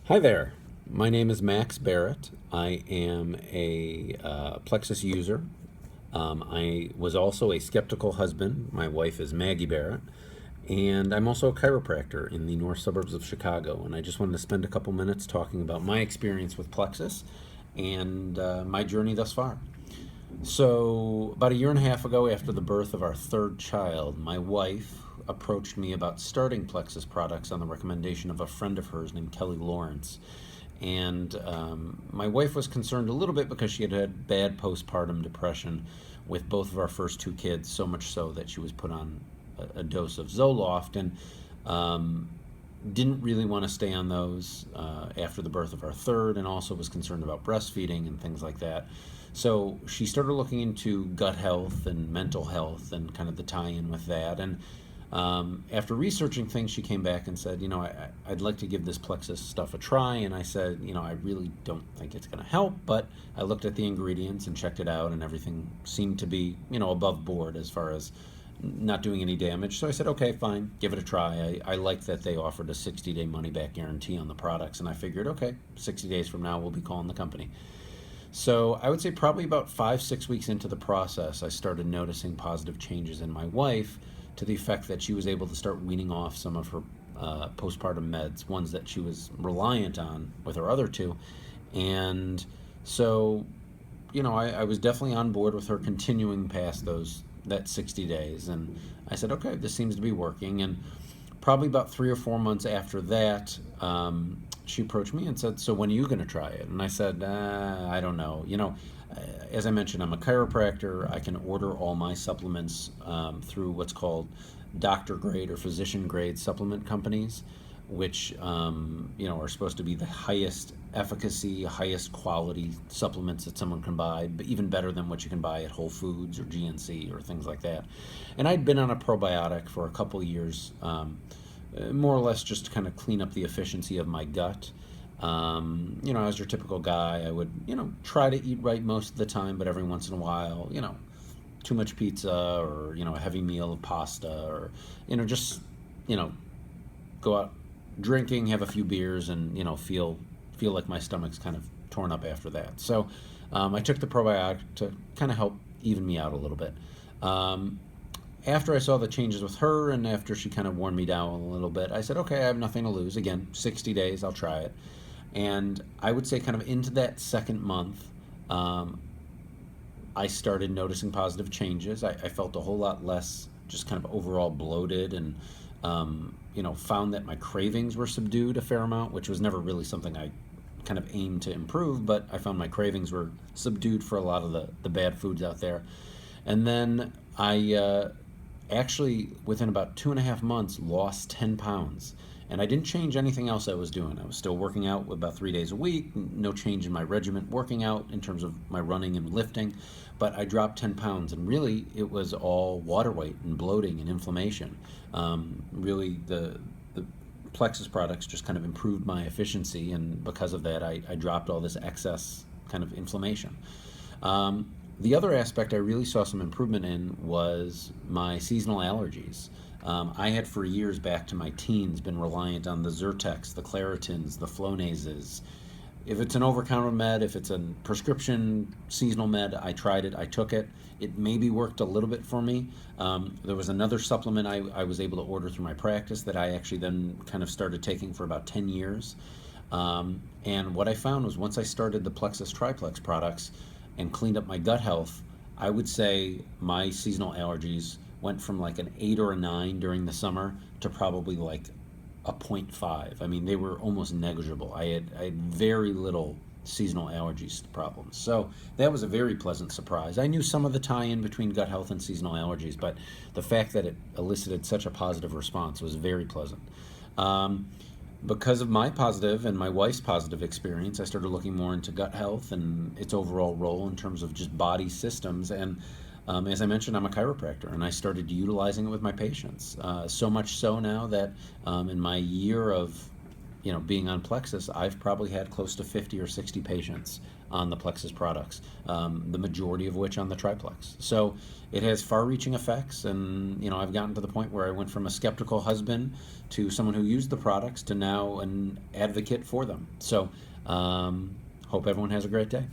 Hi there. My name is Max Barrett. I am a Plexus user. I was also a skeptical husband. My wife is Maggie Barrett. And I'm also a chiropractor in the north suburbs of Chicago. And I just wanted to spend a couple minutes talking about my experience with Plexus and my journey thus far. So, about a year and a half ago, after the birth of our third child, my wife approached me about starting Plexus products on the recommendation of a friend of hers named Kelly Lawrence. And my wife was concerned a little bit because she had had bad postpartum depression with both of our first two kids, so much so that she was put on a dose of Zoloft and um, didn't really want to stay on those after the birth of our third, and also was concerned about breastfeeding and things like that. So she started looking into gut health and mental health and kind of the tie in with that. And after researching things, she came back and said, I'd like to give this Plexus stuff a try. And I said, I really don't think it's going to help. But I looked at the ingredients and checked it out, and everything seemed to be, above board as far as not doing any damage. So I said, okay, fine, give it a try. I like that they offered a 60-day money-back guarantee on the products. And I figured, okay, 60 days from now, we'll be calling the company. So I would say probably about 5, 6 weeks into the process, I started noticing positive changes in my wife, to the effect that she was able to start weaning off some of her postpartum meds, ones that she was reliant on with her other two. And so, I was definitely on board with her continuing past that 60 days. And I said, okay, this seems to be working. And probably about 3 or 4 months after that, she approached me and said, so when are you going to try it? And I said, I don't know. As I mentioned, I'm a chiropractor. I can order all my supplements through what's called doctor grade or physician grade supplement companies, which are supposed to be the highest efficacy, highest quality supplements that someone can buy, but even better than what you can buy at Whole Foods or GNC or things like that. And I'd been on a probiotic for a couple of years, more or less just to kind of clean up the efficiency of my gut. As your typical guy, I would, try to eat right most of the time, but every once in a while, too much pizza or, a heavy meal of pasta or, just, you know, go out drinking, have a few beers, and, feel like my stomach's kind of torn up after that. So I took the probiotic to kind of help even me out a little bit. Um, After I saw the changes with her and after she kind of worn me down a little bit, I said, okay, I have nothing to lose. Again, 60 days, I'll try it. And I would say, kind of into that second month, um, I started noticing positive changes. I felt a whole lot less just kind of overall bloated, and found that my cravings were subdued a fair amount, which was never really something I kind of aimed to improve, but I found my cravings were subdued for a lot of the bad foods out there. And then I actually, within about 2.5 months, lost 10 pounds. And I didn't change anything else I was doing. I was still working out about 3 days a week, no change in my regimen working out in terms of my running and lifting, but I dropped 10 pounds. And really, it was all water weight and bloating and inflammation. Really, the Plexus products just kind of improved my efficiency, and because of that, I dropped all this excess kind of inflammation. The other aspect I really saw some improvement in was my seasonal allergies. I had for years, back to my teens, been reliant on the Zyrtex, the Claritins, the Flonazes. If it's an over-counter med, if it's a prescription seasonal med, I tried it, I took it. It maybe worked a little bit for me. There was another supplement I was able to order through my practice that I actually then kind of started taking for about 10 years. And what I found was, once I started the Plexus Triplex products and cleaned up my gut health, I would say my seasonal allergies went from like an 8 or a 9 during the summer to probably like a point 0.5. I mean, they were almost negligible. I had very little seasonal allergies problems. So that was a very pleasant surprise. I knew some of the tie-in between gut health and seasonal allergies, but the fact that it elicited such a positive response was very pleasant. Um, because of my positive and my wife's positive experience, I started looking more into gut health and its overall role in terms of just body systems. And as I mentioned, I'm a chiropractor, and I started utilizing it with my patients. So much so now that in my year of being on Plexus, I've probably had close to 50 or 60 patients on the Plexus products, the majority of which on the triplex. So it has far-reaching effects, and I've gotten to the point where I went from a skeptical husband to someone who used the products to now an advocate for them. So hope everyone has a great day.